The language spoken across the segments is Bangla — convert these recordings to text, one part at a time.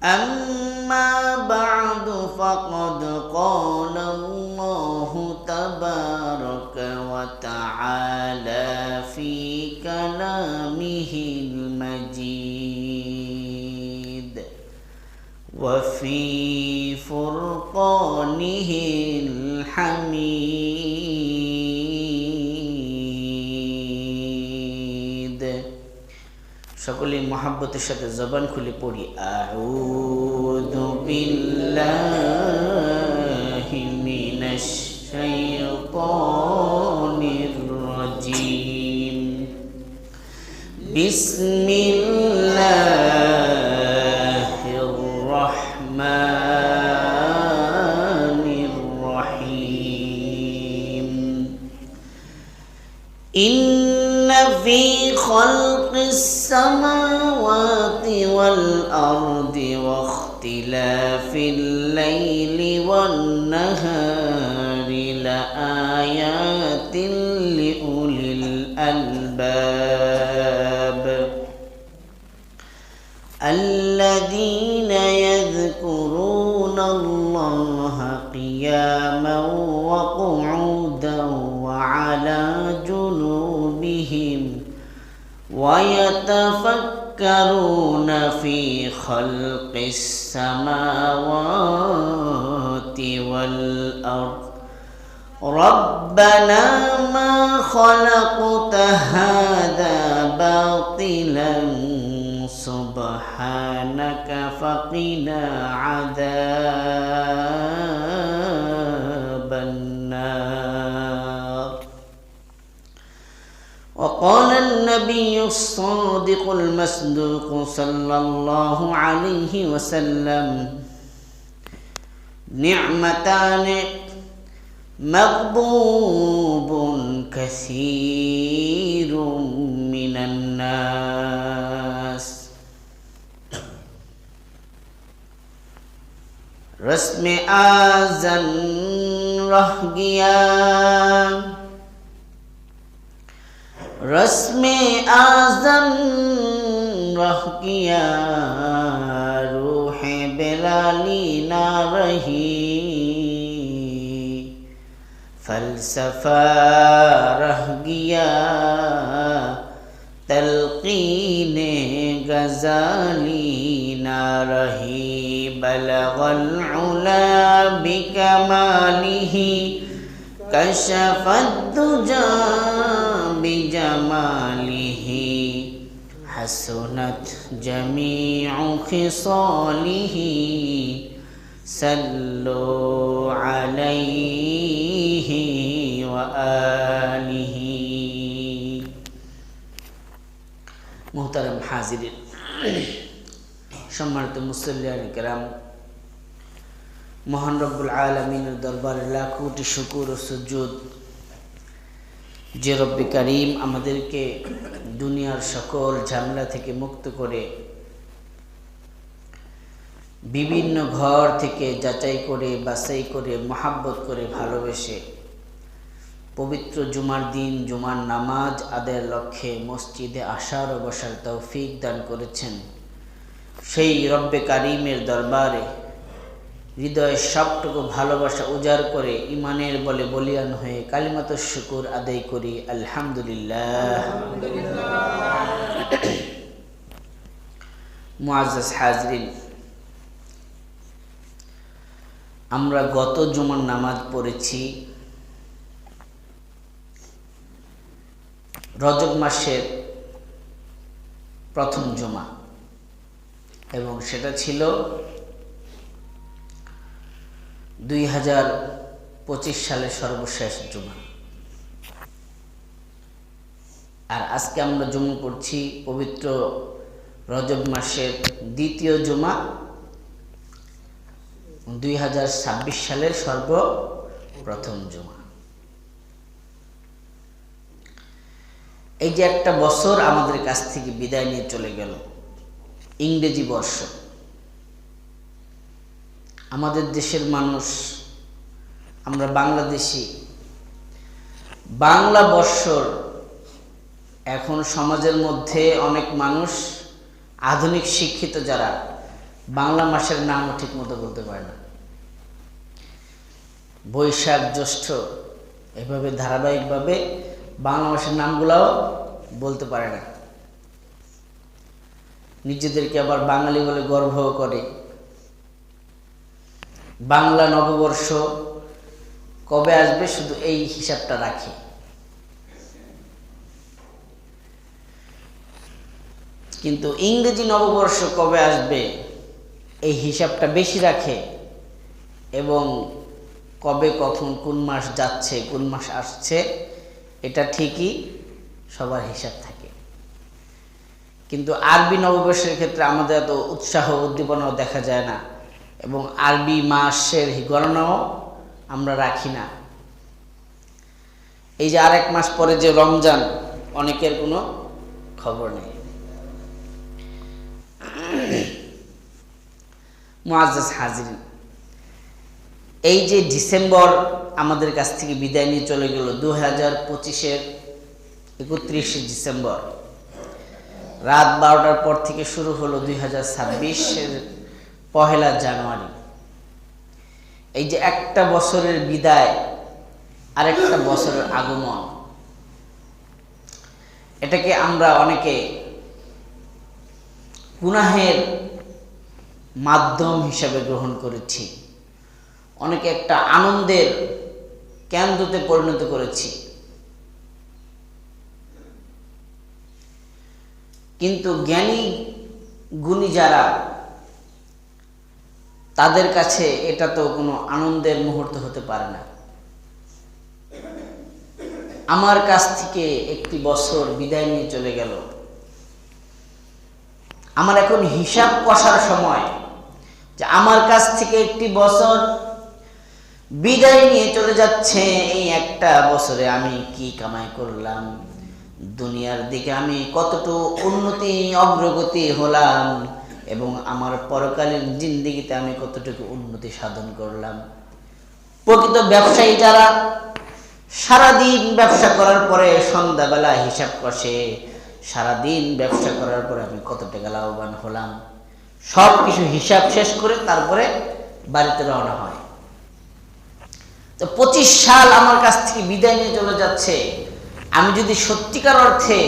أما بعد فقد قال الله تبارك وتعالى في كلامه المجيد وفي فرقانه الحميد সকলে মহব্বতের সাথে জবান খুলে পড়ি আউযু বিল্লাহি মিনাশ শাইতানির রাজীম বিসমিল্লাহির রহমানির রহিম ইন্না ফি খালকিস السماوات والأرض واختلاف الليل والنهار لآيات لأولي الألباب الذين يذكرون الله قياما وقعودا وعلى جنوبهم ويتفكرون في خلق السماوات والأرض ربنا ما خلقت هذا باطلا سبحانك فقنا عذاب النار وقال النبي الصادق المصدوق صلى الله عليه وسلم نعمتان مغبوب كثير من الناس رسم آذن رهگیان رسم آذن رہ گیا روح بلالی نہ رہی فلسفہ رہ گیا تلقین غزالی نہ رہی بلغ العلا بکمالہ كشف الدجى بجماله حسنت جميع خصاله صلوا عليه وآله محترم حاضرین সম্মানিত মুসল্লিয়ান কিরাম মহান রব্বুল আলামিনের দরবারে লাখ কোটি শুকর ও সুজুদ যে রব্বে কারীম আমাদেরকে দুনিয়ার সকল ঝামেলা থেকে মুক্ত করে বিভিন্ন ঘর থেকে যাচাই করে বাছাই করে মহব্বত করে ভালোবেসে পবিত্র জুমার দিন জুমার নামাজ আদায়ের লক্ষ্যে মসজিদে আসার ও বসার তৌফিক দান করেছেন সেই রব্বে কারীমের দরবারে হৃদয়ের সবটুকু ভালোবাসা উজাড় করে ইমানের বলে বলিয়ান হয়ে কালিমাতুশ শুকুর আদায় করি আলহামদুলিল্লাহ। মুআজ্জাজ হাজরিন, আমরা গত জুমার নামাজ পড়েছি রজব মাসের প্রথম জুমা এবং সেটা ছিল 2025 সালের সর্বশেষ জুমা। আর আজকে আমরা জুমা পড়ছি পবিত্র রজব মাসের দ্বিতীয় জুমা 2026 সালের সর্বপ্রথম জুমা। এই যে একটা বছর আমাদের কাছ থেকে বিদায় নিয়ে চলে গেল, ইংরেজি বর্ষ। আমাদের দেশের মানুষ, আমরা বাংলাদেশি, বাংলা বর্ষর এখন সমাজের মধ্যে অনেক মানুষ আধুনিক শিক্ষিত যারা বাংলা মাসের নামও ঠিক মতো বলতে পারে না। বৈশাখ, জ্যৈষ্ঠ, এভাবে ধারাবাহিকভাবে বাংলা মাসের নামগুলাও বলতে পারে না। নিজেদেরকে আবার বাঙালি বলে গর্ব করে। বাংলা নববর্ষ কবে আসবে শুধু এই হিসাবটা রাখে। কিন্তু ইংরেজি নববর্ষ কবে আসবে এই হিসাবটা বেশি রাখে, এবং কবে কখন কোন মাস যাচ্ছে কোন মাস আসছে এটা ঠিকই সবার হিসাব থাকে। কিন্তু আরবি নববর্ষের ক্ষেত্রে আমাদের এত উৎসাহ উদ্দীপনাও দেখা যায় না, এবং আরবি মাসের গণনাও আমরা রাখি না। এই যে আরেক মাস পরে যে রমজান, অনেকের কোনো খবর নেই। মুআজ্জাজ হাজিরিন, এই যে ডিসেম্বর আমাদের কাছ থেকে বিদায় নিয়ে চলে গেল, 2025-এর 31শে ডিসেম্বর, রাত 12টার পর থেকে শুরু হলো 2026-এর 1 জানুয়ারি। এই যে একটা বছরের বিদায়, আরেকটা বছরের আগমন, এটাকে আমরা অনেকে গুনাহের মাধ্যম হিসাবে গ্রহণ করেছি, অনেকে একটা আনন্দের কেন্দ্রতে পরিণত করেছি। কিন্তু জ্ঞানী গুণী যারা, তাদের কাছে এটা তো কোনো আনন্দের মুহূর্ত হতে পারে না। আমার কাছ থেকে একটি বছর বিদায় নিয়ে চলে গেল, আমার এখন হিসাব কষার সময় যে আমার কাছ থেকে একটি বছর বিদায় নিয়ে চলে যাচ্ছে। এই একটা বছরে আমি কি কামাই করলাম, দুনিয়ার দিকে আমি কতটুকু উন্নতি অগ্রগতি হলাম, এবং আমার পরকালীন জিন্দেগিতে আমি কতটুকু উন্নতি সাধন করলাম। প্রকৃত ব্যবসায়ী যারা সারাদিন ব্যবসা করার পরে সন্ধ্যাবেলা হিসাব কষে, সারাদিন ব্যবসা করার পরে আমি কত টাকা লাভবান হলাম, সব কিছু হিসাব শেষ করে তারপরে বাড়িতে রওনা হয়। তো 25 সাল আমার কাছ থেকে বিদায় নিয়ে চলে যাচ্ছে। আমি যদি সত্যিকার অর্থে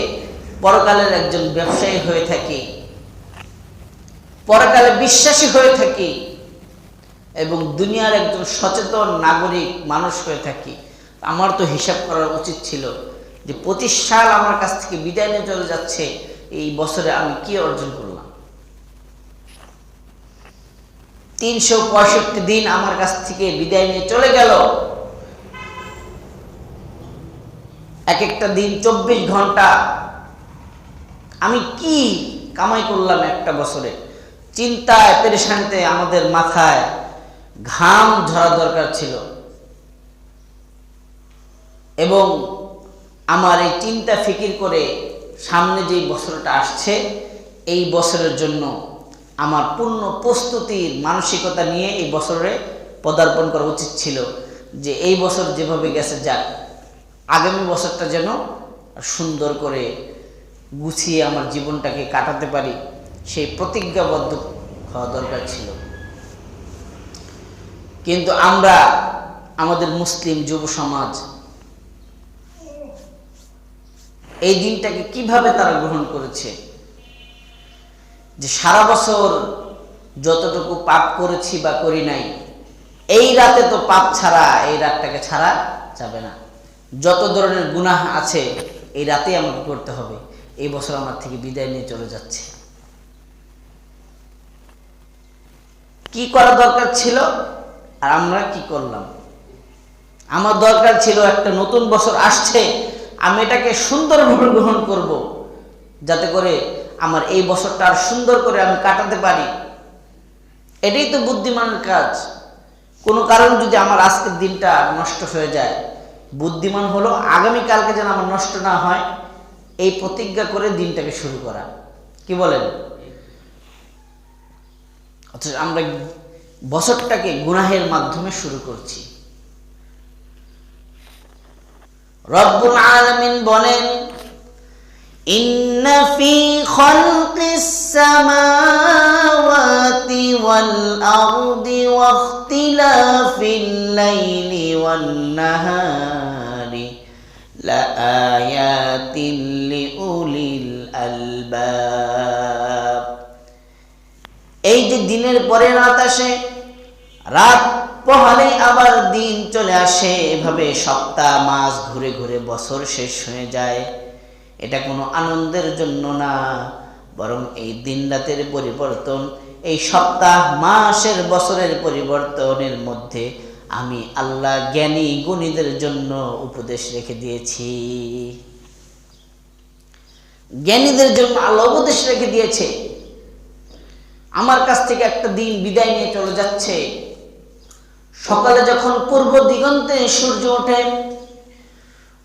পরকালের একজন ব্যবসায়ী হয়ে থাকি, পরকালে বিশ্বাসী হয়ে থাকি, এবং দুনিয়ার একজন সচেতন নাগরিক মানুষ হয়ে থাকি, আমার তো হিসাব করা উচিত ছিল যে 25 সাল আমার কাছ থেকে বিদায় নিয়ে চলে যাচ্ছে, এই বছরে আমি কি অর্জন করলাম। 365 দিন আমার কাছ থেকে বিদায় নিয়ে চলে গেল, এক একটা দিন 24 ঘন্টা, আমি কি কামাই করলাম একটা বছরে। চিন্তায় পেরেশানিতে আমাদের মাথায় ঘাম ঝরা দরকার ছিল, এবং আমার এই চিন্তা ফিকির করে সামনে যে বছরটা আসছে, এই বছরের জন্য আমার পূর্ণ প্রস্তুতির মানসিকতা নিয়ে এই বছরে পদার্পণ করা উচিত ছিল, যে এই বছর যেভাবে গেছে যাক, আগামী বছরটা যেন সুন্দর করে গুছিয়ে আমার জীবনটাকে কাটাতে পারি, সেই প্রতিজ্ঞাবদ্ধ হওয়া দরকার ছিল। কিন্তু আমরা, আমাদের মুসলিম যুব সমাজ, এই দিনটাকে কিভাবে তারা গ্রহণ করেছে, যে সারা বছর যতটুকু পাপ করেছি বা করি নাই, এই রাতে তো পাপ ছাড়া, এই রাতটাকে ছাড়া যাবে না। যত ধরনের গুনাহ আছে এই রাতেই আমাকে করতে হবে। এই বছর আমার থেকে বিদায় নিয়ে চলে যাচ্ছে, কি করা দরকার ছিল আর আমরা কি করলাম? আমার দরকার ছিল একটা নতুন বছর আসছে, আমি এটাকে সুন্দরভাবে গ্রহণ করব, যাতে করে আমার এই বছরটা আর সুন্দর করে আমি কাটাতে পারি। এটাই তো বুদ্ধিমানের কাজ। কোনো কারণ যদি আমার আজকের দিনটা নষ্ট হয়ে যায়, বুদ্ধিমান হলো আগামীকালকে যেন আমার নষ্ট না হয়, এই প্রতিজ্ঞা করে দিনটাকে শুরু করা। কি বলেন? অথচ আমরা বছরটাকে গুনাহের মাধ্যমে শুরু করছি। রব্বুল আলামিন বলেন, ইন্না ফি খালকিস সামাওয়াতি ওয়ান-নাহারি লাআয়াতিন লিউলিল আলবাব। এই যে দিনের পরে রাত আসে, রাত পোহালেই আবার দিন চলে আসে, এভাবে সপ্তাহ মাস ঘুরে ঘুরে বছর শেষ হয়ে যায়। এটা কোনো আনন্দের জন্য না, বরং এই দিন রাতের পরিবর্তন, এই সপ্তাহ মাসের বছরের পরিবর্তনের মধ্যে আমি আল্লাহ জ্ঞানী গুণীদের জন্য উপদেশ রেখে দিয়েছি। জ্ঞানীদের জন্য আল্লাহ উপদেশ রেখে দিয়েছে। আমার কাছ থেকে একটা দিন বিদায় নিয়ে চলে যাচ্ছে। সকালে যখন পূর্ব দিগন্তে সূর্য ওঠে,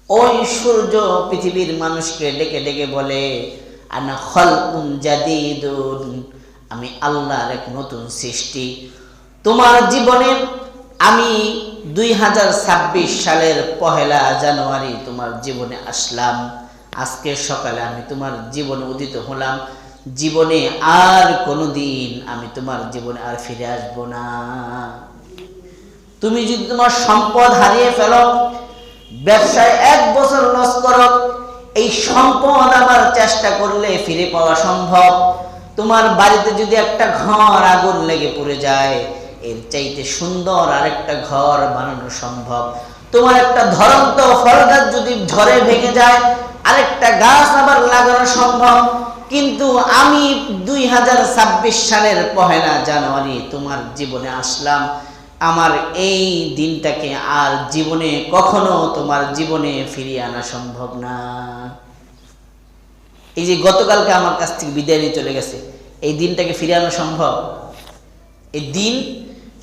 ওই সূর্য পৃথিবীর মানুষকে ডেকে ডেকে বলে, আনা খালকুন জাদীদুন, আমি আল্লাহর এক নতুন সৃষ্টি। তোমার জীবনে আমি 2026 সালের 1 জানুয়ারি তোমার জীবনে আসলাম। আজকে সকালে আমি তোমার জীবনে উদিত হলাম। জীবনে আর কোনোদিন আমি তোমার জীবনে আর ফিরে আসব না। তুমি যদি তোমার সম্পদ হারিয়ে ফেলো, ব্যবসায় 1 বছর লস করো, এই সম্পদ আমার চেষ্টা করলে ফিরে পাওয়া সম্ভব। তোমার বাড়িতে যদি একটা ঘর আগুন লেগে পড়ে যায়, এর চাইতে সুন্দর আরেকটা ঘর বানানো সম্ভব। তোমার একটা ধরন্ত ফল গাছ যদি ঝড়ে ভেঙে যায়, আরেকটা গাছ আবার লাগানো সম্ভব। কিন্তু আমি 2026 সালের 1 জানুয়ারি তোমার জীবনে আসলাম। আমার এই দিনটাকে আর জীবনে কখনো তোমার জীবনে ফিরিয়ে আনা সম্ভব না। এই যে গতকালকে আমার কাছ থেকে বিদায় নিয়ে চলে গেছে, এই দিনটাকে ফিরিয়ে আনা সম্ভব? এই দিন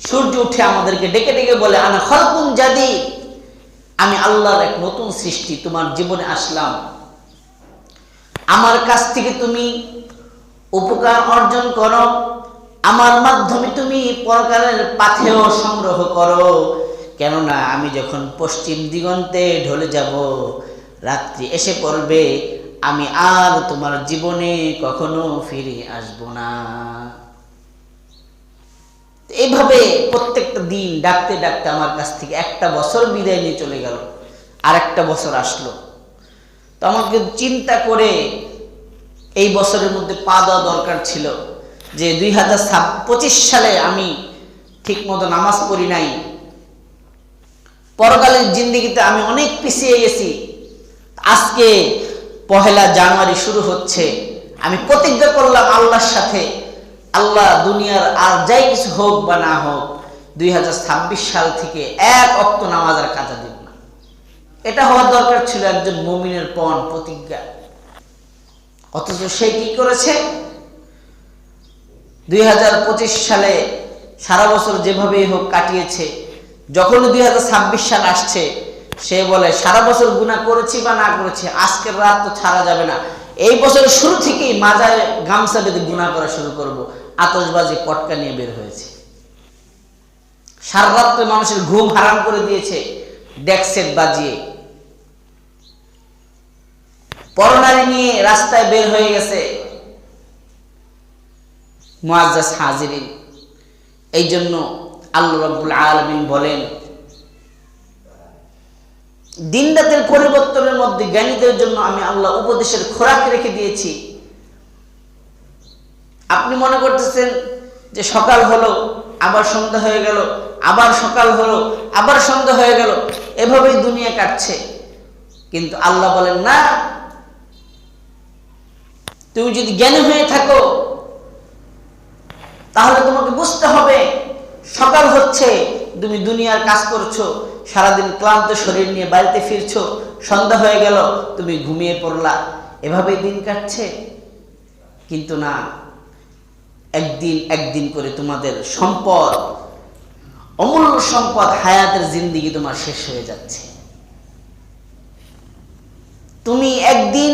সূর্য উঠে আমাদেরকে ডেকে ডেকে বলে, আনা খালকুন জাদীদ, আমি আল্লাহর এক নতুন সৃষ্টি, তোমার জীবনে আসলাম। আমার কাছ থেকে তুমি উপকার অর্জন করো, আমার মাধ্যমে তুমি পরকালের পাথেয় সংগ্রহ করো। কেননা আমি যখন পশ্চিম দিগন্তে ঢলে যাব, রাত্রি এসে পড়বে, আমি আর তোমার জীবনে কখনো ফিরে আসব না। এইভাবে প্রত্যেকটা দিন ডাকতে ডাকতে আমার কাছ থেকে একটা বছর বিদায় নিয়ে চলে গেল, আর একটা বছর আসলো। তো আমাকে চিন্তা করে এই বছরের মধ্যে পা দেওয়া দরকার ছিল যে 2025 সালে আমি ঠিক মতো নামাজ পড়ি নাই, পরকালের জিন্দেগিতে আমি অনেক পিছিয়ে গেছি। আজকে 1 জানুয়ারি শুরু হচ্ছে, আমি প্রতিজ্ঞা করলাম আল্লাহর সাথে, আল্লাহ দুনিয়ার আর যাই কিছু হোক বা না হোক, 2026 সাল থেকে 1 ওয়াক্ত নামাজ আর কাজা দেব না। এটা হওয়ার দরকার ছিল একজন মুমিনের পণ প্রতিজ্ঞা। অথচ সে কি করেছে? 2025 সালে সারা বছর যেভাবেই হোক কাটিয়েছে। যখন 2026 সাল আসছে, সে বলে সারা বছর গুনাহ করেছি বা না করেছি, আজকের রাত তো ছাড়া যাবে না। এই বছরের শুরু থেকেই মাজায় গামছা বেঁধে গুনাহ করা শুরু করব। আতশবাজি পটকা নিয়ে বের হয়েছে। সারা রাত মানুষের ঘুম হারাম করে দিয়েছে ডেক সেট বাজিয়ে। পরনারী নিয়ে রাস্তায় বের হয়ে গেছে। মুআজ্জাজ হাজিরিন, এই জন্য আল্লাহ রাব্বুল আলামিন বলেন, দিন রাতের পরিবর্তনের মধ্যে জ্ঞানীদের জন্য আমি আল্লাহ উপদেশের খোরাক রেখে দিয়েছি। আপনি মনে করতেছেন যে সকাল হলো আবার সন্ধ্যা হয়ে গেল, আবার সকাল হলো আবার সন্ধ্যা হয়ে গেল, এভাবেই দুনিয়া কাটছে। কিন্তু আল্লাহ বলেন না, তুমি যদি জ্ঞানী হয়ে থাকো তাহলে তোমাকে বুঝতে হবে সকাল হচ্ছে, তুমি দুনিয়ার কাজ করছো, সারাদিন ক্লান্ত শরীর নিয়ে বাড়িতে ফিরছো, সন্ধ্যা হয়ে গেল, তুমি ঘুমিয়ে পড়লা, এভাবেই দিন কাটছে। কিন্তু না, একদিন একদিন করে তোমাদের সম্পদ, অমূল্য সম্পদ, হায়াতের জিন্দেগি তোমার শেষ হয়ে যাচ্ছে। তুমি একদিন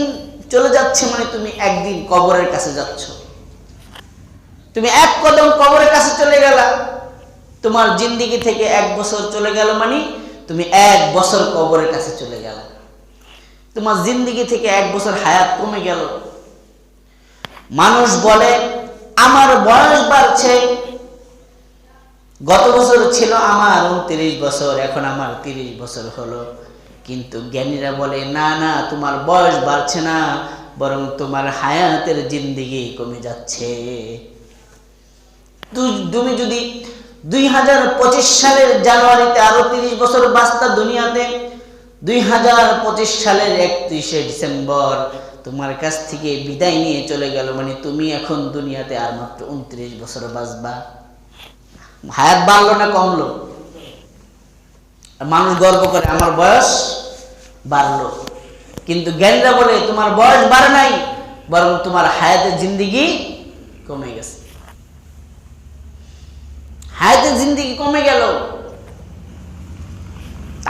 চলে যাচ্ছে মানে তুমি একদিন কবরের কাছে যাচ্ছ। তুমি 1 কদম কবরের কাছে চলে গেলা, তোমার জিন্দেগি থেকে 1 বছর চলে গেল মানে তুমি 1 বছর কবরের কাছে চলে গেলা। তোমার জিন্দেগি থেকে 1 বছর হায়াত কমে গেল। মানুষ বলে আমার বয়স বাড়ছে, গত বছর ছিল আমার 29 বছর, এখন আমার 30 বছর হলো। কিন্তু জ্ঞানীরা বলে না না, তোমার বয়স বাড়ছে না, বরং তোমার হায়াতের জিন্দেগি কমে যাচ্ছে। তুমি যদি 2025 সালের জানুয়ারিতে আরো 30 বছর বাঁচতা দুনিয়াতে, 2025 সালের 31শে ডিসেম্বর তোমার কাছ থেকে বিদায় নিয়ে চলে গেল, মানে তুমি এখন দুনিয়াতে আর মাত্র 29 বছর বাঁচবা। হায়াত বাড়লো না কমলো? মানুষ গর্ব করে আমার বয়স বাড়লো, কিন্তু জ্ঞানীরা বলে তোমার বয়স বাড়ে নাই, বরং তোমার হায়াতের জিন্দেগি কমে গেছে। হায়াতের জিন্দেগি কমে গেল।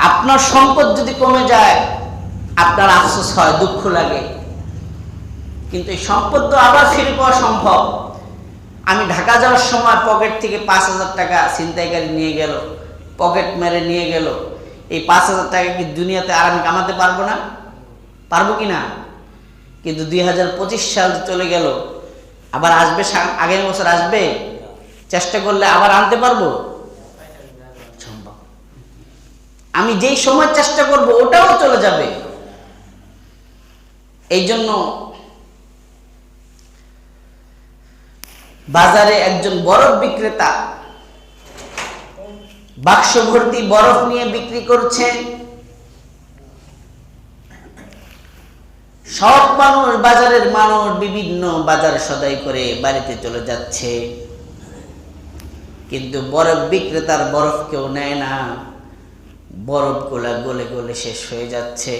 আপনার সম্পদ যদি কমে যায় আপনার আফসোস হয়, দুঃখ লাগে, কিন্তু এই সম্পদ তো আবার ফিরে পাওয়া সম্ভব। আমি ঢাকা যাওয়ার সময় পকেট থেকে 5,000 টাকা ছিনতাইকারী নিয়ে গেল, পকেট মেরে নিয়ে গেল। এই 5,000 টাকা কি দুনিয়াতে আর আমি কামাতে পারবো না? পারবো কি না? কিন্তু 2025 সাল চলে গেল, আবার আসবে, আগামী বছর আসবে, চেষ্টা করলে আবার আনতে পারবো? সম্ভব। আমি যেই সময় চেষ্টা করব ওটাও চলে যাবে। এই জন্য বাজারে একজন বরফ বিক্রেতা বাক্স ভর্তি বরফ নিয়ে বিক্রি করছে। সব মানুষ, বাজারের মানুষ বিভিন্ন বাজার সদাই করে বাড়িতে চলে যাচ্ছে, কিন্তু বরফ বিক্রেতার বরফ কেউ নেয় না। বরফগুলা গলে গলে শেষ হয়ে যাচ্ছে।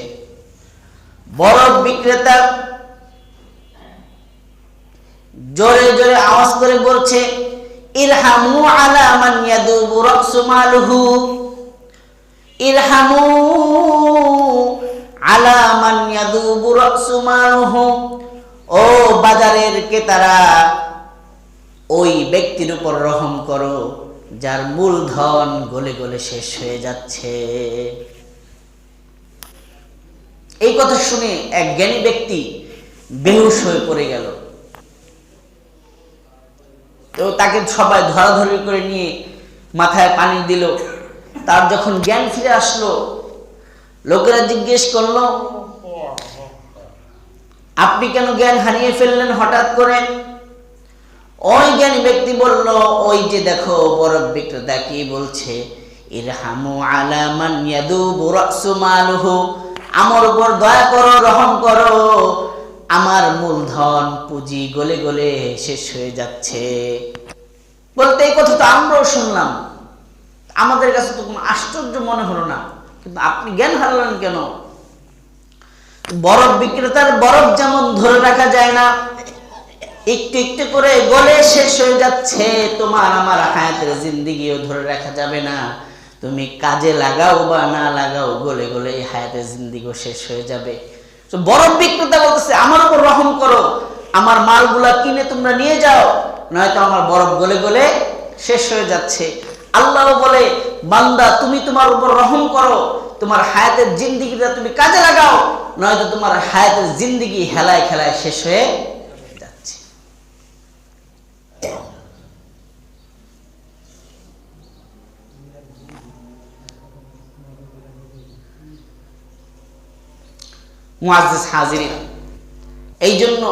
বরফ বিক্রেতা জোরে জোরে আওয়াজ করে বলছে, ইরহামু আলা মান ইয়াদুবু রাসু মালুহু, ইরহামু আলা মান ইয়াদুবু রাসু মালুহু। ও বাজারের ক্রেতারা, ওই ব্যক্তির উপর রহম করো যার মূলধন গলে গলে শেষ হয়ে যাচ্ছে। এই কথা শুনে এক জ্ঞানী ব্যক্তি বেহুশ হয়ে পড়ে গেল। তো তাকে সবাই ধরাধরি করে নিয়ে মাথায় পানি দিল। তার যখন জ্ঞান ফিরে আসলো, লোকেরা জিজ্ঞেস করলো, আপনি কেন জ্ঞান হারিয়ে ফেললেন হঠাৎ করে? ওই জ্ঞানী ব্যক্তি বলল, ওই যে দেখো বরফ বিক্রেতা কি বলছে, ইরহামু আলা মান ইয়াদুবু রাসু মালুহু, আমার উপর দয়া করো, রহম করো, আমার মূলধন পুঁজি গলে গলে শেষ হয়ে যাচ্ছে। বলতে এই কথা তো আমরাও শুনলাম, আমাদের কাছে তো কোনো আশ্চর্য মনে হলো না, কিন্তু আপনি জ্ঞান হারালেন কেন? বরফ বিক্রেতার বরফ যেমন ধরে রাখা যায় না, একটু একটু করে গলে শেষ হয়ে যাচ্ছে, তোমার আমার হায়াতের জিন্দেগিও ধরে রাখা যাবে না। তুমি কাজে লাগাও বা না লাগাও, গলে গলে এই হায়াতের জিন্দেগিও শেষ হয়ে যাবে। তো বরফ বিক্রেতা বলতেছে, আমার উপর রহম করো, আমার মালগুলা কিনে তোমরা নিয়ে যাও, নয়তো আমার বরফ গলে গলে শেষ হয়ে যাচ্ছে। আল্লাহ বলে, বান্দা তুমি তোমার উপর রহম করো, তোমার হায়াতের জিন্দেগিটা তুমি কাজে লাগাও, নয়তো তোমার হায়াতের জিন্দেগি হেলায় খেলায় শেষ হয়ে যাচ্ছে। মুআজ্জিজ হাজিরিন, এই জন্য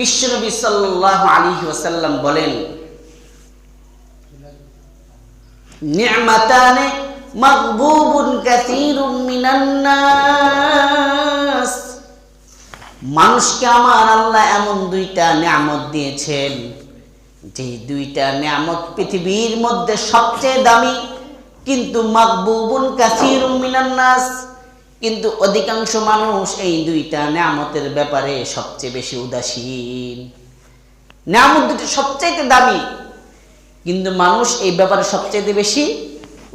বিশ্বনবী সাল্লাল্লাহু আলাইহি ওয়াসাল্লাম বলেন, নি'মাতানে মাগবুবুন কাসীরুম মিনান নাস, মানুষকে আমার আল্লাহ এমন দুইটা নিয়ামত দিয়েছেন, যে দুইটা নিয়ামত পৃথিবীর মধ্যে সবচেয়ে দামি, কিন্তু মাগবুবুন কাসীরুম মিনান নাস, কিন্তু অধিকাংশ মানুষ এই দুইটা নিয়ামতের ব্যাপারে সবচেয়ে বেশি উদাসীন। নিয়ামত দুটো সবচেয়ে দামি, কিন্তু মানুষ এই ব্যাপারে সবচেয়ে বেশি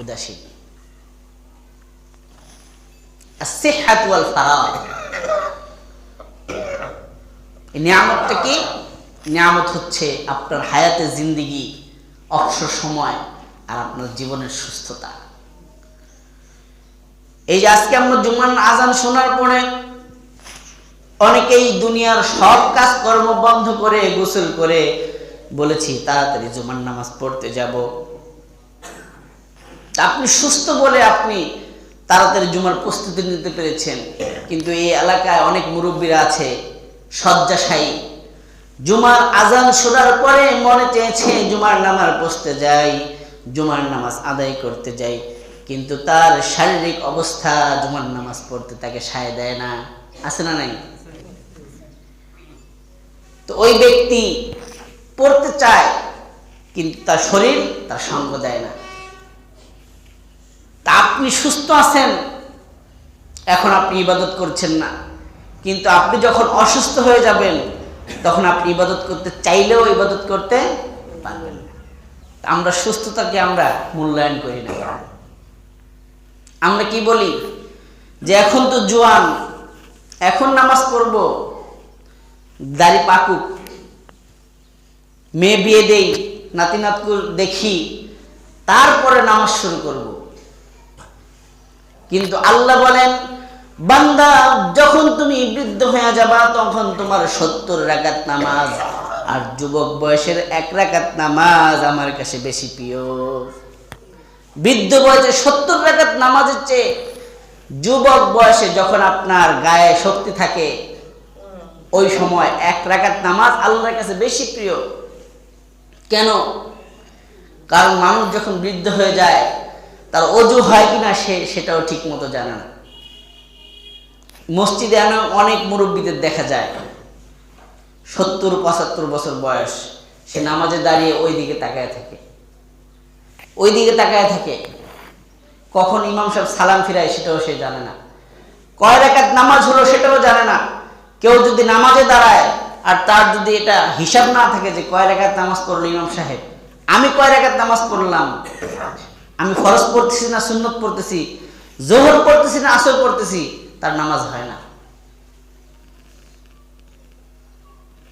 উদাসীন। as-sihhat wal faragh, এই নিয়ামতটা কি? নিয়ামত হচ্ছে আপনার হায়াতের জিন্দেগি, অবসর সময়, আর আপনার জীবনের সুস্থতা। এই যে আজকে আমরা জুমার আজান শোনার পরে অনেকেই দুনিয়ার সব কাজ কর্ম বন্ধ করে গোসল করে বলেছি তাড়াতাড়ি জুমার নামাজ পড়তে যাব, আপনি সুস্থ বলে আপনি তাড়াতাড়ি জুমার প্রস্তুতি নিতে পেরেছেন, কিন্তু এই এলাকায় অনেক মুরব্বীরা আছে শয্যাশায়ী, জুমার আজান শোনার পরে মনে চেয়েছে জুমার নামাজ পড়তে যাই, জুমার নামাজ আদায় করতে যাই, কিন্তু তার শারীরিক অবস্থা জুমার নামাজ পড়তে তাকে সায় দেয় না। আছে না নাই? তো ওই ব্যক্তি পড়তে চায় কিন্তু তার শরীর তার সঙ্গ দেয় না। তা আপনি সুস্থ আছেন, এখন আপনি ইবাদত করছেন না, কিন্তু আপনি যখন অসুস্থ হয়ে যাবেন তখন আপনি ইবাদত করতে চাইলেও ইবাদত করতে পারবেন না। আমরা সুস্থতাকে আমরা মূল্যায়ন করি না। আমরা কি বলি যে এখন তো জোয়ান, এখন নামাজ পড়ব, দাড়ি পাকুক, মেয়ে বিয়ে দেই, নাতি নাতকুর দেখি, তারপরে নামাজ শুরু করব। কিন্তু আল্লাহ বলেন, বান্দা যখন তুমি বৃদ্ধ হয়ে যাবা তখন তোমার 70 রাকাত নামাজ আর যুবক বয়সের 1 রাকাত নামাজ আমার কাছে বেশি প্রিয়। বৃদ্ধ বয়সে 70 রাকাত নামাজের চেয়ে যুবক বয়সে যখন আপনার গায়ে শক্তি থাকে ওই সময় 1 রাকাত নামাজ আল্লাহর কাছে বেশি প্রিয়। কেন? কারণ মানুষ যখন বৃদ্ধ হয়ে যায় তার অজু হয় কিনা সেটাও ঠিক মতো জানে না। মসজিদে অনেক মুরব্বীদের দেখা যায় 70-75 বছর বয়স, সে নামাজে দাঁড়িয়ে ওই দিকে তাকায় থাকে, কখন ইমাম সাহেব সালাম ফিরায় সেটাও সে জানে না, কয় রাকাত নামাজ হলো সেটাও জানে না। কেউ যদি নামাজে দাঁড়ায় আর তার যদি এটা হিসাব না থাকে যে কয় রাকাত নামাজ পড়লো ইমাম সাহেব, আমি কয় রাকাত নামাজ পড়লাম, আমি ফরজ পড়তেছি না সুন্নত পড়তেছি, জোহর পড়তেছি না আসর পড়তেছি, তার নামাজ হয় না।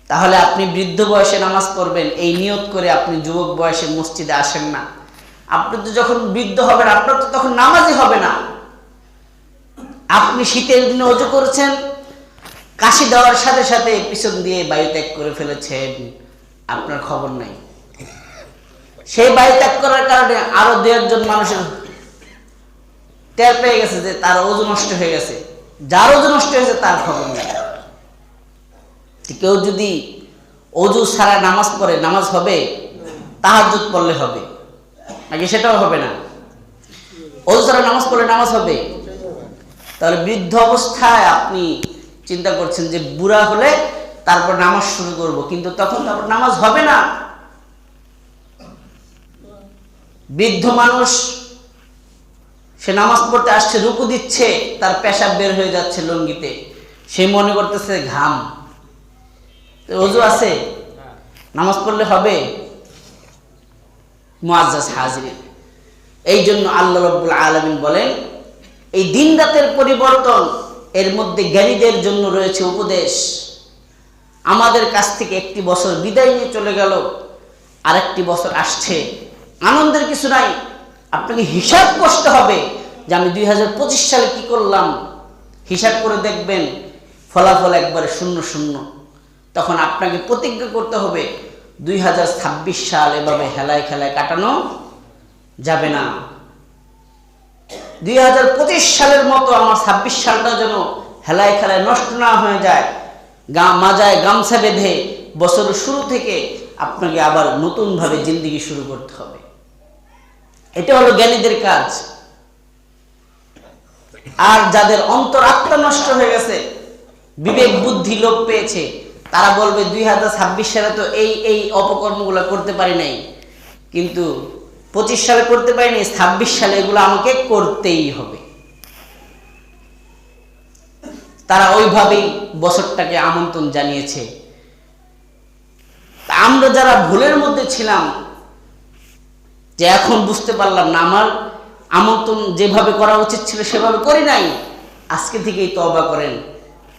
তাহলে আপনি বৃদ্ধ বয়সে নামাজ পড়বেন এই নিয়ত করে আপনি যুবক বয়সে মসজিদে আসেন না। আপনি তো যখন বৃদ্ধ হবেন আপনার তো তখন নামাজই হবে না। আপনি শীতের দিনে অজু করেছেন, কাশি দেওয়ার সাথে সাথে পিছন দিয়ে বায়ু ত্যাগ করে ফেলেছেন, আপনার খবর নাই। সেই বায়ু ত্যাগ করার কারণে আরো 2-1 মানুষের টের পেয়ে গেছে যে তার ওজু নষ্ট হয়ে গেছে, যার ওজু নষ্ট হয়েছে তার খবর নেই। কেউ যদি ওজু ছাড়া নামাজ পড়ে নামাজ হবে? তাহাজ্জুদ পড়লে হবে নাকি সেটাও হবে না? ওজু ছাড়া নামাজ পড়লে নামাজ হবে? তাহলে বৃদ্ধ অবস্থায় আপনি চিন্তা করছেন যে বুড়া হলে তারপর নামাজ শুরু করব, কিন্তু তখন তারপর নামাজ হবে না। বৃদ্ধ মানুষ সে নামাজ পড়তে আসছে, রুকু দিচ্ছে, তার পেশাব বের হয়ে যাচ্ছে লুঙ্গিতে, সে মনে করতেছে ঘাম। ওযু আছে, নামাজ পড়লে হবে? মুআজ্জাজ হাজিরিন, এই জন্য আল্লাহ রাব্বুল আলামিন বলেন এই দিন রাতের পরিবর্তন এর মধ্যে জ্ঞানীদের জন্য রয়েছে উপদেশ। আমাদের কাছ থেকে একটি বছর বিদায় নিয়ে চলে গেল, আরেকটি বছর আসছে, আনন্দের কিছু নাই। আপনাকে হিসাব করতে হবে যে আমি 2025 সালে কি করলাম, হিসাব করে দেখবেন ফলাফল একবারে 0-0। তখন আপনাকে প্রতিজ্ঞা করতে হবে 2026 সাল এভাবে হেলায় খেলায় কাটানো যাবে না। 2025 সালের মতো আমার 26 সালটা যেন হেলায় খেলায় নষ্ট না হয়ে যায়। মাজায় গামছা বেঁধে বছরের শুরু থেকে আপনাকে আবার নতুন ভাবে জিন্দেগি শুরু করতে হবে। এটা হলো জ্ঞানীদের কাজ। আর যাদের অন্তর আত্মা নষ্ট হয়ে গেছে, বিবেক বুদ্ধি লোপ পেয়েছে, তারা বলবে 2026 সালে তো এই অপকর্মগুলো করতে পারি নাই, কিন্তু 25 সালে করতে পারিনি, 26 সালে এগুলো আমাকে করতেই হবে। তারা ওইভাবেই বছরটাকে আমন্ত্রণ জানিয়েছে। আমরা যারা ভুলের মধ্যে ছিলাম, যে এখন বুঝতে পারলাম না আমার আমন্ত্রণ যেভাবে করা উচিত ছিল সেভাবে করি নাই, আজকে থেকেই তওবা করেন।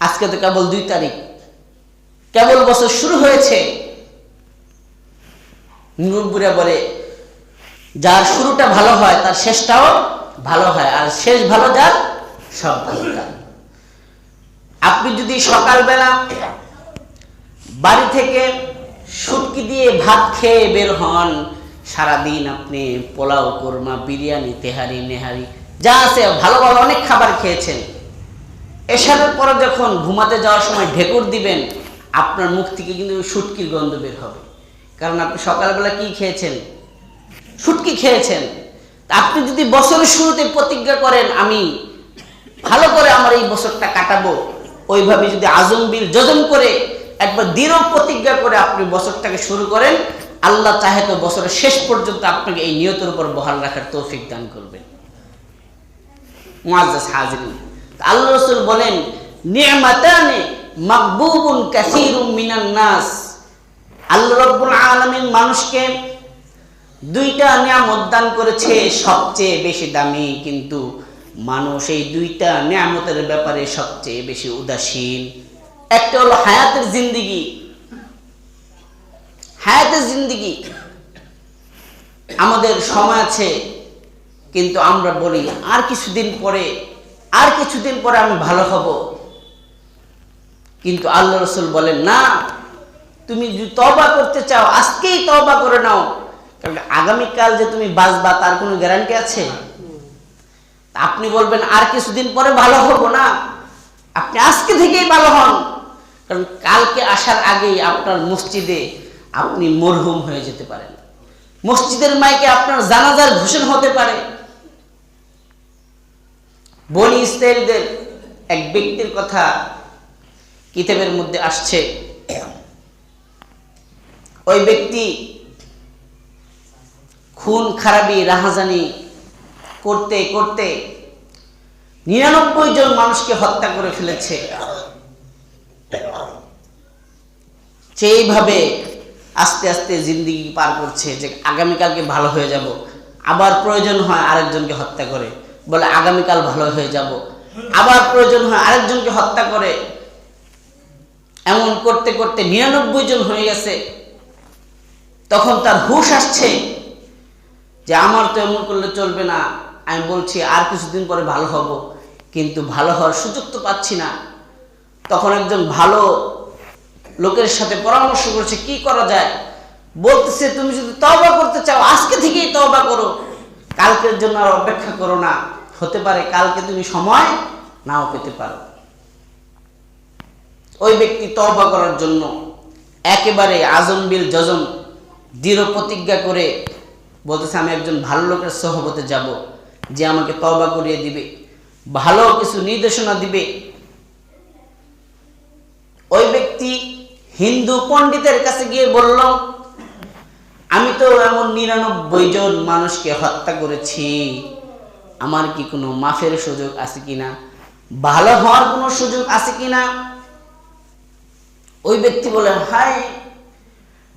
আজকে তো কেবল 2 তারিখ, কেবল বছর শুরু হয়েছে। মুরব্বীরা বলে যার শুরুটা ভালো হয় তার শেষটাও ভালো হয়, আর শেষ ভালো যার সব ভালো তার। আপনি যদি সকালবেলা বাড়ি থেকে শুটকি দিয়ে ভাত খেয়ে বের হন, সারাদিন আপনি পোলাও, কোরমা, বিরিয়ানি, তেহারি, নেহারি যা আছে ভালো ভালো অনেক খাবার খেয়েছেন। এশারের পরে যখন ঘুমাতে যাওয়ার সময় ঢেকুর দিবেন, আপনার মুখ থেকে কিন্তু শুটকির গন্ধ বের হবে, কারণ আপনি সকালবেলা কি খেয়েছেন? শুটকি খেয়েছেন। আপনি যদি বছরের শুরুতে প্রতিজ্ঞা করেন আমি ভালো করে আমার এই বছরটা কাটাবো, ওইভাবে যদি আজম বিল জজম করে একবার দৃঢ় প্রতিজ্ঞা করে আপনি বছরটাকে শুরু করেন, আল্লাহ চাহে তো বছরের শেষ পর্যন্ত আপনাকে এই নিয়তের উপর বহাল রাখার তৌফিক দান করবেন। মুআজ্জাজ হাজিরিন, আল্লাহ রাসূল বলেন নি'মাতানি মাগবুবুন কাসীরুম মিনান নাস, আল্লাহ রাব্বুল আলামিন মানুষকে দুইটা নিয়ামত দান করেছে, সবচেয়ে বেশি দামি, কিন্তু মানুষ এই দুইটা নিয়ামতের ব্যাপারে সবচেয়ে বেশি উদাসীন। একটা হলো হায়াতের জিন্দেগি। হায়াতের জিন্দেগি, আমাদের সময় আছে, কিন্তু আমরা বলি আর কিছুদিন পরে আমি ভালো হব। কিন্তু আল্লাহ রাসূল বলেন না, তুমি যদি তওবা করতে চাও আজকেই তওবা করে নাও, কারণ আগামীকাল যে তুমি বাঁচবা তার কোনো গ্যারান্টি আছে? আপনি বলবেন আর কিছুদিন পরে ভালো হব না, আপনি আজকে থেকেই ভালো হন, কারণ কালকে আসার আগেই আপনার মসজিদে আপনি মরহুম হয়ে যেতে পারেন, মসজিদের মাইকে আপনার জানাজার ঘোষণা হতে পারে। বনি ইসরাঈলদের এক ব্যক্তির কথা কিতাবের মধ্যে আসছে। ওই ব্যক্তি খুন খারাপি রাহাজানি করতে করতে 99 জন মানুষকে হত্যা করে ফেলেছে। সেইভাবে আস্তে আস্তে জিন্দেগি পার করছে যে আগামীকালকে ভালো হয়ে যাব, আবার প্রয়োজন হয় আরেকজনকে হত্যা করে, বলে আগামীকাল ভালো হয়ে যাব, আবার প্রয়োজন হয় আরেকজনকে হত্যা করে। এমন করতে করতে 99 জন হয়ে গেছে। তখন তার হুঁশ আসছে যে আমার তো এমন করলে চলবে না, আমি বলছি আর কিছুদিন পরে ভালো হব, কিন্তু ভালো হওয়ার সুযোগ তো পাচ্ছি না। তখন একজন ভালো লোকের সাথে পরামর্শ করেছে কি করা যায়। বলতেছে তুমি যদি তওবা করতে চাও আজকে থেকেই তওবা করো, কালকের জন্য আর অপেক্ষা করো না, হতে পারে কালকে তুমি সময় নাও পেতে পারো। ওই ব্যক্তি তওবা করার জন্য একেবারে আজম বিল জজম দৃঢ় প্রতিজ্ঞা করে বলতেছে আমি একজন ভালো লোকের সহবতে যাব, যে আমাকে তওবা করিয়ে দিবে, ভালো কিছু নির্দেশনা দিবে। ওই ব্যক্তি হিন্দু পণ্ডিতের কাছে গিয়ে বলল আমি তো এমন 99 জন মানুষকে হত্যা করেছি, আমার কি কোনো মাফের সুযোগ আছে কিনা, ভালো হওয়ার কোনো সুযোগ আছে কিনা? ওই ব্যক্তি বলে হায়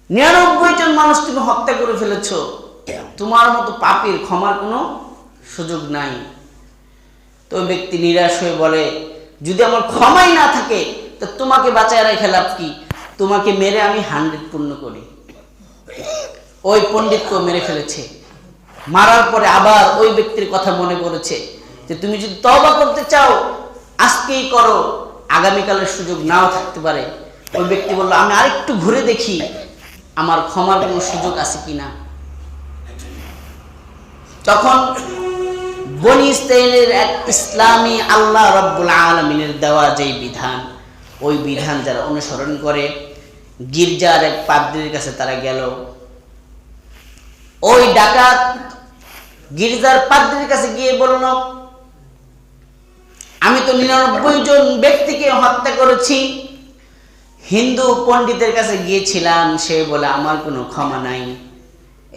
99 জন মানুষ তুমি হত্যা করে ফেলেছ, তোমার মতো পাপীর ক্ষমার কোনো সুযোগ নাই। তো ওই ব্যক্তি নিরাশ হয়ে বলে যদি আমার ক্ষমাই না থাকে তো তোমাকে বাঁচায় রেখে লাভ কি, তোমাকে মেরে আমি 100 পূর্ণ করি। ওই পণ্ডিতকেও মেরে ফেলেছে। মারার পরে আবার ওই ব্যক্তির কথা মনে পড়েছে যে তুমি যদি তওবা করতে চাও আজকেই করো, আগামীকালের সুযোগ নাও থাকতে পারে। ওই ব্যক্তি বলল আমি আরেকটু ঘুরে দেখি আমার ক্ষমার কোনো সুযোগ আছে কিনা। তখন বনি ইসরাঈলের এক ইসলামী আল্লাহ রাব্বুল আলামিনের দেওয়া যেই বিধান, ওই বিধান যারা অনুসরণ করে, গির্জার এক পাদ্রীর কাছে তারা গেল। ওই ডাকাত গির্জার পাদ্রীর কাছে গিয়ে বলল আমি তো 99 জন ব্যক্তিকে হত্যা করেছি, হিন্দু পণ্ডিতের কাছে গিয়েছিলাম, সে বলে আমার কোনো ক্ষমা নাই,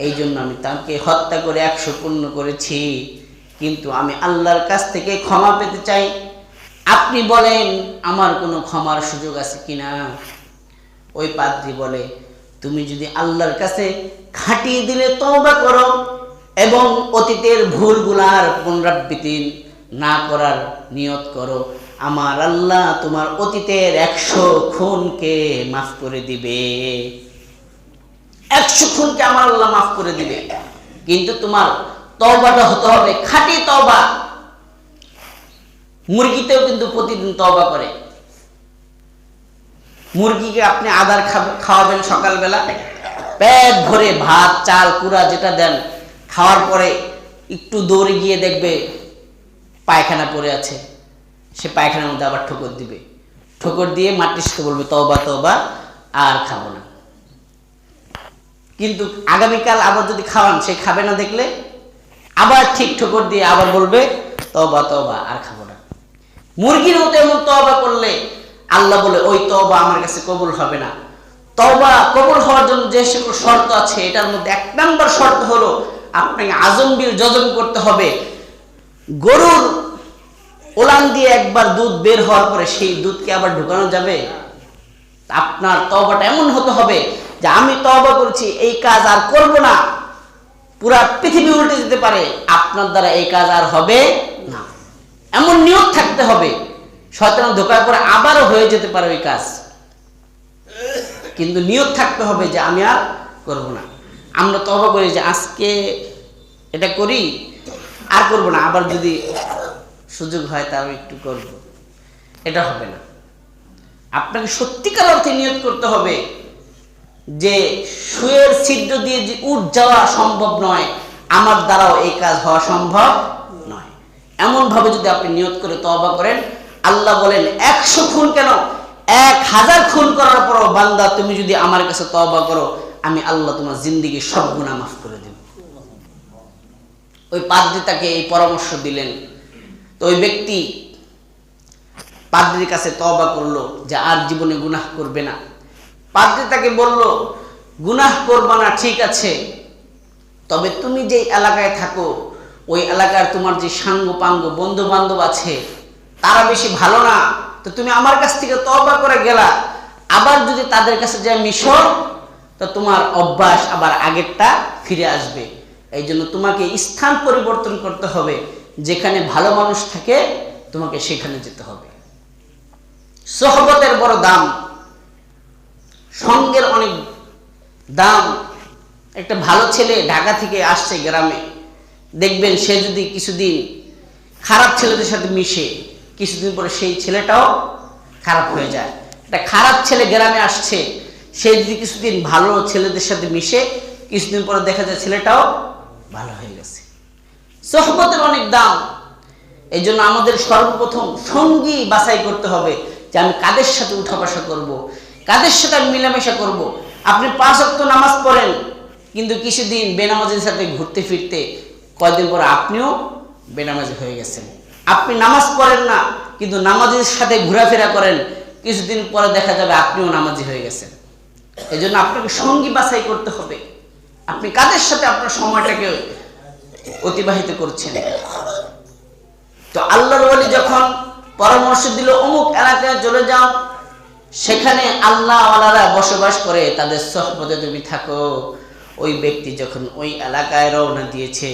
এই জন্য আমি তাকে হত্যা করে 100 পূর্ণ করেছি, কিন্তু আমি আল্লাহর কাছ থেকে ক্ষমা পেতে চাই, আপনি বলেন আমার কোনো ক্ষমার সুযোগ আছে কিনা। ওই পাদ্রী বলে তুমি যদি আল্লাহর কাছে খাটিয়ে দিলে তওবা করো এবং অতীতের ভুলগুলার পুনরাবৃত্তি না করার নিয়ত করো, আমার আল্লাহ তোমার অতীতের 100 খুনকে মাফ করে দিবে, 100 খুনকে আমার আল্লাহ মাফ করে দিবে। কিন্তু তোমার তওবাটা হতে হবে খাঁটি তওবা। মুরগিতেও কিন্তু প্রতিদিন তওবা করে। মুরগিকে আপনি আদার খাওয়াবেন সকালবেলা, পেট ভরে ভাত চাল কুড়া যেটা দেন, খাওয়ার পরে একটু দৌড়ে গিয়ে দেখবে পায়খানা পড়ে আছে, সে পায়খানার মধ্যে আবার ঠোকর দিবে, ঠোকর দিয়ে মাটির সাথে বলবে তওবা তওবা আর খাবো না। কিন্তু আগামীকাল আবার যদি খাওয়ান, সে খাবে না দেখলে আবার ঠিক ঠোকর দিয়ে আবার বলবে তওবা তওবা আর খাবো না। মুরগির মতো এমন তওবা করলে আল্লাহ বলে ওই তওবা আমার কাছে কবুল হবে না। তওবা কবুল হওয়ার জন্য যে সকল শর্ত আছে, এটার মধ্যে 1 নম্বর শর্ত হলো আপনাকে আজমবিল জজম করতে হবে। গরুর ওলান দিয়ে একবার দুধ বের হওয়ার পরে সেই দুধকে আবার ঢুকানো যাবে? আপনার তওবাটা এমন হতে হবে যে আমি তওবা করছি, এই কাজ আর করব না, পুরা পৃথিবী উল্টে যেতে পারে, আপনার দ্বারা এই কাজ আর হবে না, এমন নিয়ত থাকতে হবে। শয়তান ধোঁকায় পরে আবারও হয়ে যেতে পারে ওই কাজ, কিন্তু নিয়ত থাকতে হবে যে আমি আর করব না। আমরা তওবা করি যে আজকে এটা করি, আর করব না, আবার যদি সুযোগ হয় তাও একটু করব, এটা হবে না। আপনাকে সত্যিকার অর্থে নিয়ত করতে হবে যে সুয়ের ছিদ্র দিয়ে যে উঠ যাওয়া সম্ভব নয়, আমার দ্বারাও এই কাজ হওয়া সম্ভব নয়। এমন ভাবে যদি আপনি নিয়ত করে তওবা করেন, আল্লাহ বলেন 100 খুন কেন 1000 খুন করার পরও বান্দা তুমি যদি আমার কাছে তওবা করো, আমি আল্লাহ তোমার জিন্দেগীর সব গুনাহ মাফ করে দেব। ওই পাদ্রী তাকে এই পরামর্শ দিলেন। তো ওই ব্যক্তি পাদ্রীর কাছে তওবা করলো যে আর জীবনে গুনাহ করবে না। পাদ্রী তাকে বলল, গুনাহ করবা না ঠিক আছে, তবে তুমি যে এলাকায় থাকো ওই এলাকার তোমার যে সাঙ্গ পাঙ্গ বন্ধু বান্ধব আছে তারা বেশি ভালো না, তো তুমি আমার কাছ থেকে তওবা করে গেলা, আবার যদি তাদের কাছে যায় মিশো তো তোমার অভ্যাস আবার আগেরটা ফিরে আসবে। এই জন্য তোমাকে স্থান পরিবর্তন করতে হবে, যেখানে ভালো মানুষ থাকে তোমাকে সেখানে যেতে হবে। সোহবতের বড় দাম, সঙ্গের অনেক দাম। একটা ভালো ছেলে ঢাকা থেকে আসছে গ্রামে, দেখবেন সে যদি কিছুদিন খারাপ ছেলেদের সাথে মিশে, কিছুদিন পরে সেই ছেলেটাও খারাপ হয়ে যায়। একটা খারাপ ছেলে গ্রামে আসছে, সে যদি কিছুদিন ভালো ছেলেদের সাথে মিশে, কিছুদিন পরে দেখা যায় ছেলেটাও ভালো হয়ে গেছে। সোহবতের অনেক দাম। এই জন্য আমাদের সর্বপ্রথম সঙ্গী বাছাই করতে হবে যে আমি কাদের সাথে উঠা বসা করবো, কাদের সাথে আমি মিলামেশা করব। আপনি 5 ওয়াক্ত নামাজ পড়েন, কিন্তু কিছুদিন বেনামাজির সাথে ঘুরতে ফিরতে কয়েকদিন পর আপনিও বেনামাজি হয়ে গেছেন। আপনি নামাজ পড়েন না, কিন্তু নামাজির সাথে ঘোরাফেরা করেন, কিছুদিন পরে দেখা যাবে আপনিও নামাজি হয়ে গেছেন। এই জন্য আপনাকে সঙ্গী বাছাই করতে হবে, আপনি কাদের সাথে আপনার সময়টাকে অতিবাহিত করছেন। তো আল্লাহর ওলি যখন পরামর্শ দিল অমুক এলাকায় চলে যাও, সেখানে আল্লাহওয়ালারা বসবাস করে, তাদের সোহবতে তুমি থাকো। ওই ব্যক্তি যখন ওই এলাকায় রওনা দিয়েছে,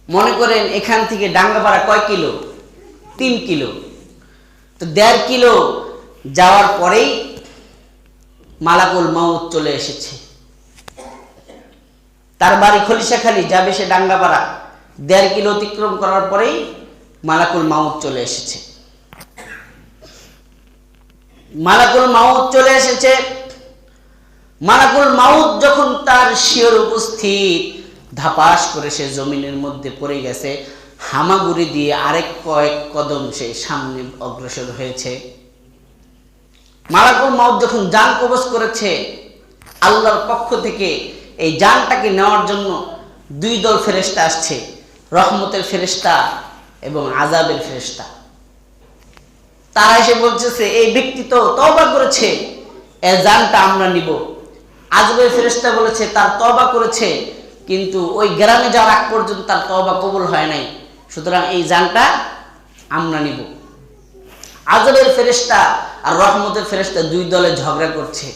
মনে করেন এখান থেকে ডাঙ্গাপাড়া কয় কিলো? 3 কিলো। তো 1.5 কিলো যাওয়ার পরেই মালাকুল মাউত চলে এসেছে। তার বাড়ি খলিশাখালী, যাবে সে ডাঙ্গাপাড়া, 1.5 কিলো অতিক্রম করার পরেই মালাকুল মাউত চলে এসেছে। মালাকুল মাউত যখন তার শিয়র উপস্থিত, ধাপাস করে সে জমিনের মধ্যে পড়ে গেছে, হামাগুড়ি দিয়ে আরেক কয়েক কদম সে সামনে অগ্রসর হয়েছে। মালাকুল মাউত যখন জান কবজ করেছে, আল্লাহর পক্ষ থেকে এই জানটাকে নেওয়ার জন্য 2 দল ফেরেশতা আসছে, রহমতের ফেরেশতা এবং আযাবের ফেরেশতা। তারা এসে বলতেছে এই ব্যক্তি তো তওবা করেছে, এই জানটা আমরা নিব। আযাবের ফেরেশতা বলেছে তার তওবা করেছে, কিন্তু ওই গ্রামে যাওয়ার আগ পর্যন্ত তার তওবা কবুল হয় নাই, সুতরাং এই জানটা আমরা নিব। আযাবের ফেরেশতা আর রহমতের ফেরেশতা 2 দলে ঝগড়া করছে।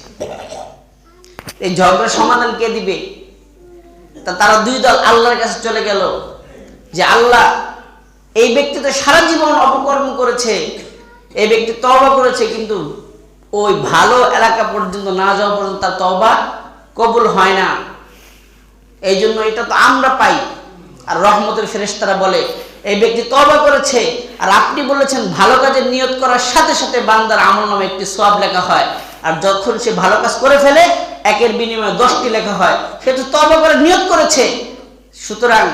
এই ঝগড়ার সমাধান কে দিবে? তারা 2 দল আল্লাহর কাছে চলে গেল যে আল্লাহ, এই ব্যক্তি তো সারা জীবন অপকর্ম করেছে, এই ব্যক্তি তওবা করেছে, কিন্তু ওই ভালো এলাকা পর্যন্ত না যাওয়া পর্যন্ত তার তওবা কবুল হয় না, এই জন্য এটা তো আমরা পাই। আর রহমতের ফেরেশতারা বলে এই ব্যক্তি তওবা করেছে, আর আপনি বলেছেন ভালো কাজের নিয়ত করার সাথে সাথে বান্দার আমলনামায় একটি সওয়াব লেখা হয়, আর যখন সে ভালো কাজ করে ফেলে একের বিনিময়ে 10টি লেখা হয়। সে তো তওবা করে নিয়ত করেছে, সুতরাং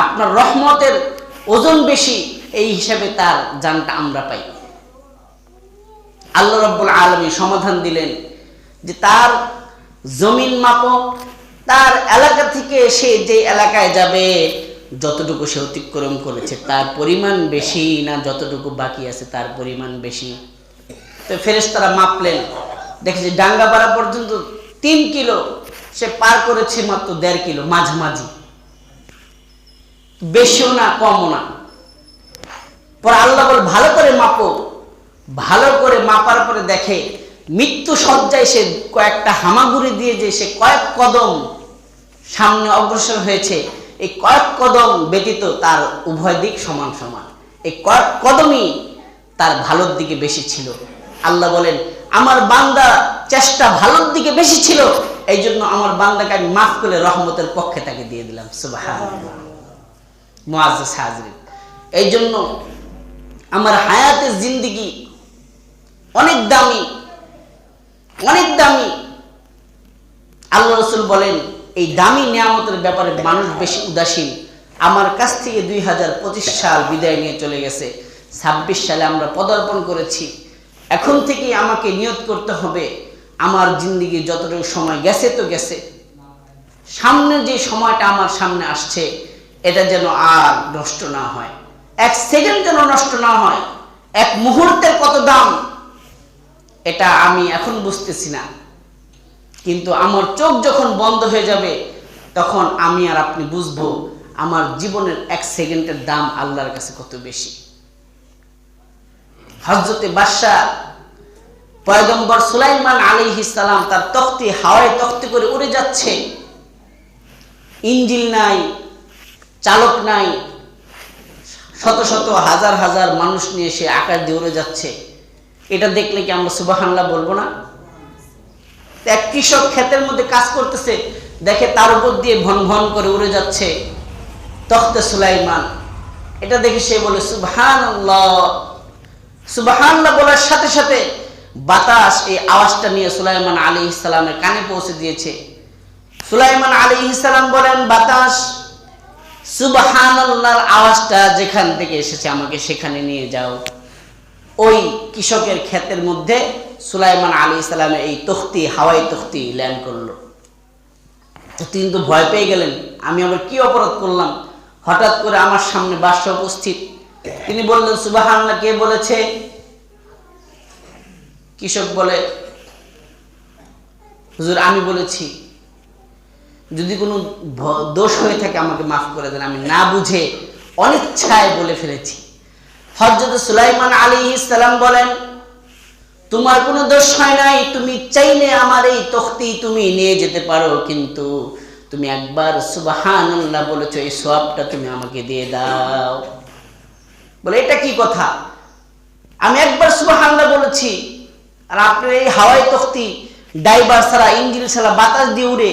আপনার রহমতের ওজন বেশি, এই হিসাবে তার জানটা আমরা পাই। আল্লাহ রাব্বুল আলামিন সমাধান দিলেন যে তার জমিন মাপো, তার এলাকা থেকে সে যে এলাকায় যাবে যতটুকু সে অতিক্রম করেছে তার পরিমাণ বেশি না যতটুকু বাকি আছে তার পরিমাণ বেশি। তো ফেরেশতারা মাপলেন, দেখেছে ডাঙ্গাপাড়া পর্যন্ত 3 কিলো, সে পার করেছে মাত্র 1.5 কিলো, মাঝামাঝি, বেশিও না কমও না। পরে আল্লাহ বলে ভালো করে মাপো। ভালো করে মাপার পরে দেখে মৃত্যু সজ্জায় সে কয়েকটা হামাগুড়ি দিয়ে যে সে কয়েক কদম সামনে অগ্রসর হয়েছে, এই কয়েক কদম ব্যতীত তার উভয় দিক সমান সমান, এই কয়েক কদমই তার ভালোর দিকে বেশি ছিল। আল্লাহ বলেন আমার বান্দা চেষ্টা ভালোর দিকে বেশি ছিল, এই জন্য আমার বান্দাকে আমি মাফ করে রহমতের পক্ষে তাকে দিয়ে দিলাম। সুবহানাল্লাহ। মুআজ্জাজ হাজরিন, এই জন্য আমার হায়াতের জিন্দেগি অনেক দামি, অনেক দামি। আল্লাহ রাসূল বলেন এই দামি নিয়ামতের ব্যাপারে মানুষ বেশি উদাসীন। আমার কাছ থেকে 2025 সাল বিদায় নিয়ে চলে গেছে, 26 সালে আমরা পদার্পণ করেছি। এখন থেকে আমাকে নিয়ত করতে হবে আমার জিন্দেগি যতটুকু সময় গেছে তো গেছে, সামনে যে সময়টা আমার সামনে আসছে এটা যেন আর নষ্ট না হয়, 1 সেকেন্ড যেন নষ্ট না হয়। 1 মুহূর্তের কত দাম এটা আমি এখন বুঝতেছি না, কিন্তু আমার চোখ যখন বন্ধ হয়ে যাবে তখন আমি আর আপনি বুঝবো আমার জীবনের 1 সেকেন্ডের দাম আল্লাহর কাছে কত বেশি। হযরতে বাদশাহ পয়গম্বর সুলাইমান আলাইহিস সালাম তার তখতি হাওয়ায় তখতি করে উড়ে যাচ্ছে, ইঞ্জিল নাই, চালক নাই, শত শত হাজার হাজার মানুষ নিয়ে সে আকাশ দিয়ে উড়ে যাচ্ছে। এটা দেখলে কি আমরা সুবহানাল্লাহ বলবো না? এক কৃষক ক্ষেতের মধ্যে কাজ করতেছে, দেখে তার উপর দিয়ে ভন ভন করে উড়ে যাচ্ছে তখতে সুলাইমান, এটা দেখে সে বলে সুবহানাল্লাহ। সুবহানাল্লাহ বলার সাথে সাথে বাতাস এই আওয়াজটা নিয়ে সুলাইমান আলাইহিস সালামের কানে পৌঁছে দিয়েছে। সুলাইমান আলাইহিস সালাম বলেন, বাতাস সুবহানাল্লাহর আওয়াজটা যেখান থেকে এসেছে আমাকে সেখানে নিয়ে যাও। ওই কৃষকের ক্ষেতের মধ্যে সুলাইমান আলাইহিস সালামের এই তখতি, হাওয়াই তখতি ল্যান্ড করলো। তিনি তো ভয় পেয়ে গেলেন, আমি আবার কি অপরাধ করলাম, হঠাৎ করে আমার সামনে বাদশা উপস্থিত। তিনি বললেন সুবহানাল্লাহ, কে বলেছে? কৃষক বলে, হুজুর আমি বলেছি, যদি কোনো দোষ হয়ে থাকে আমাকে মাফ করে দেন, আমি না বুঝে অনিচ্ছায় বলে ফেলেছি। হযরত সুলাইমান আলাইহিস সালাম বলেন, তোমার কোনো দোষ হয় নাই, তুমি চাইলে আমার এই তখতি তুমি নিয়ে যেতে পারো, কিন্তু তুমি একবার সুবহানাল্লাহ বলেছো, এই সওয়াবটা তুমি আমাকে দিয়ে দাও। বলে এটা কি কথা, আমি একবার সুবহানাল্লাহ বলেছি আর আপনার এই হাওয়াই তখতি ড্রাইভার ছাড়া, ইঞ্জিন ছাড়া বাতাস দিয়ে উড়ে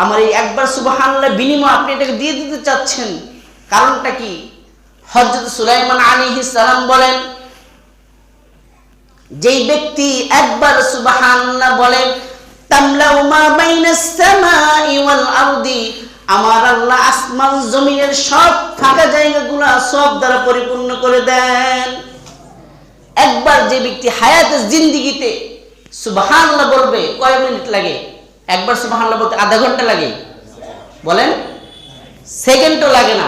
আমার এই একবার সুবহানাল্লাহ বিনিময়ে আপনি এটাকে দিয়ে দিতে চাচ্ছেন, কারণটা কি? হযরত সুলাইমান আলাইহিস সালাম বলেন, যেই ব্যক্তি একবার সুবহানাল্লাহ বলে, তামলাউ মা বাইনাস সামাই ওয়াল আরদি, আমার আল্লাহ আসমান জমিনের সব ফাঁকা জায়গাগুলো সব দ্বারা পরিপূর্ণ করে দেন। একবার যে ব্যক্তি হায়াতের জিন্দেগিতে সুবহানাল্লাহ বলবে, কয় মিনিট লাগে? একবার সুবহানাল্লাহ বলতে আধা ঘন্টা লাগে? বলেন, সেকেন্ডও লাগে না।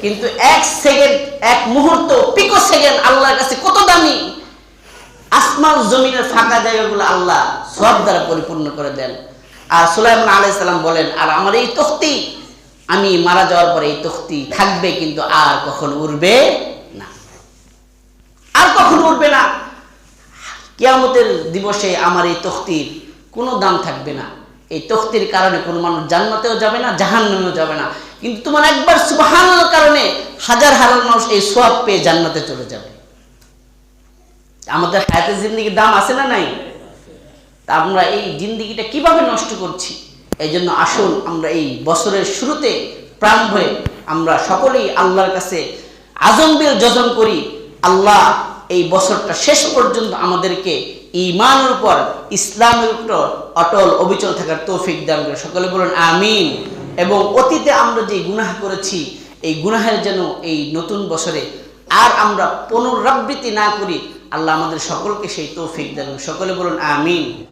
কিন্তু 1 সেকেন্ড, 1 মুহূর্ত, পিকো সেকেন্ড আল্লাহর কাছে কত দামি। আসমান জমিনের ফাঁকা জায়গাগুলো আল্লাহ সব দ্বারা পরিপূর্ণ করে দেন। আর সুলাইমান আলাইহিস সালাম বলেন, আর আমার এই তখতি, আমি মারা যাওয়ার পরে এই তখতি থাকবে, কিন্তু আর কখনো উড়বে না, আর কখনো উড়বে না। কিয়ামতের দিবসে আমার এই তখতির কোনো দাম থাকবে না। এই তখতির কারণে কোনো মানুষ জান্নাতেও যাবে না, জাহান্নামেও যাবে না, কিন্তু তোমার একবার সুবহানাল্লাহর কারণে হাজার হাজার মানুষ এই সওয়াব পেয়ে জান্নাতে চলে যাবে। আমাদের হায়াতের জিন্দেগির দাম আছে না নাই? তা আমরা এই জিন্দেগিটা কিভাবে নষ্ট করছি? এই জন্য আসুন আমরা এই বছরের শুরুতে প্রাণ ভরে আমরা সকলেই আল্লাহর কাছে আজম বিল যজন করি, আল্লাহ এই বছরটা শেষ পর্যন্ত আমাদেরকে ঈমানের উপর, ইসলামের উপর অটল অবিচল থাকার তৌফিক দান করে। সকলে বলুন আমিন। এবং অতীতে আমরা যে গুনাহ করেছি, এই গুনাহের যেন এই নতুন বছরে আর আমরা পুনরাবৃত্তি না করি, আল্লাহ আমাদের সকলকে সেই তৌফিক দান। সকলে বলুন আমিন।